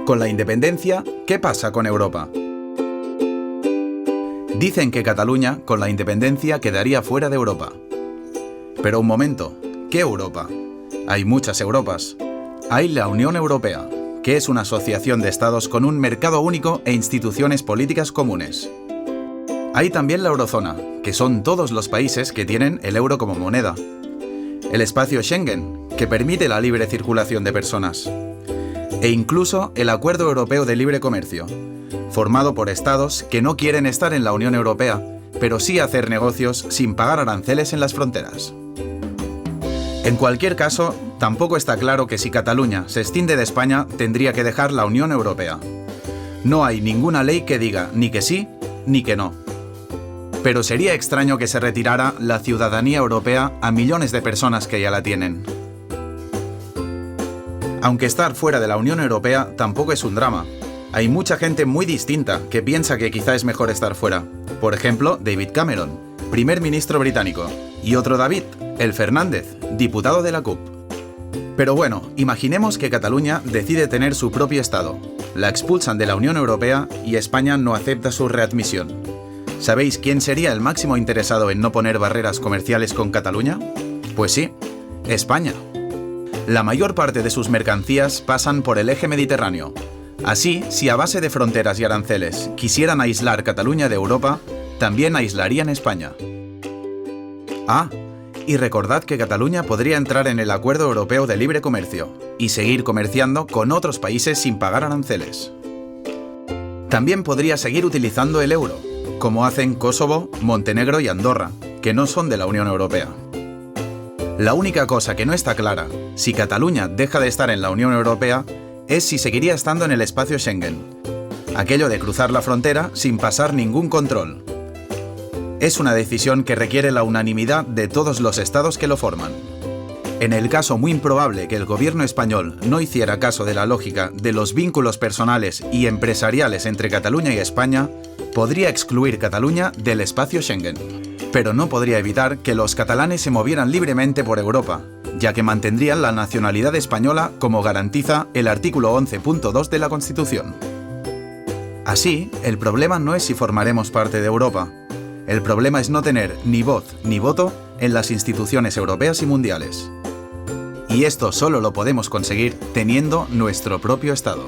Con la independencia, ¿qué pasa con Europa? Dicen que Cataluña, con la independencia, quedaría fuera de Europa. Pero un momento, ¿qué Europa? Hay muchas Europas. Hay la Unión Europea, que es una asociación de estados con un mercado único e instituciones políticas comunes. Hay también la Eurozona, que son todos los países que tienen el euro como moneda. El espacio Schengen, que permite la libre circulación de personas. E incluso el Acuerdo Europeo de Libre Comercio, formado por estados que no quieren estar en la Unión Europea, pero sí hacer negocios sin pagar aranceles en las fronteras. En cualquier caso, tampoco está claro que si Cataluña se escinde de España tendría que dejar la Unión Europea. No hay ninguna ley que diga ni que sí ni que no. Pero sería extraño que se retirara la ciudadanía europea a millones de personas que ya la tienen. Aunque estar fuera de la Unión Europea tampoco es un drama. Hay mucha gente muy distinta que piensa que quizá es mejor estar fuera. Por ejemplo, David Cameron, primer ministro británico, y otro David, el Fernández, diputado de la CUP. Pero bueno, imaginemos que Cataluña decide tener su propio estado. La expulsan de la Unión Europea y España no acepta su readmisión. ¿Sabéis quién sería el máximo interesado en no poner barreras comerciales con Cataluña? Pues sí, España. La mayor parte de sus mercancías pasan por el eje mediterráneo. Así, si a base de fronteras y aranceles quisieran aislar Cataluña de Europa, también aislarían España. Ah, y recordad que Cataluña podría entrar en el Acuerdo Europeo de Libre Comercio y seguir comerciando con otros países sin pagar aranceles. También podría seguir utilizando el euro, como hacen Kosovo, Montenegro y Andorra, que no son de la Unión Europea. La única cosa que no está clara, si Cataluña deja de estar en la Unión Europea, es si seguiría estando en el espacio Schengen. Aquello de cruzar la frontera sin pasar ningún control. Es una decisión que requiere la unanimidad de todos los estados que lo forman. En el caso muy improbable que el gobierno español no hiciera caso de la lógica de los vínculos personales y empresariales entre Cataluña y España, podría excluir Cataluña del espacio Schengen. Pero no podría evitar que los catalanes se movieran libremente por Europa, ya que mantendrían la nacionalidad española como garantiza el artículo 11.2 de la Constitución. Así, el problema no es si formaremos parte de Europa. El problema es no tener ni voz ni voto en las instituciones europeas y mundiales. Y esto solo lo podemos conseguir teniendo nuestro propio Estado.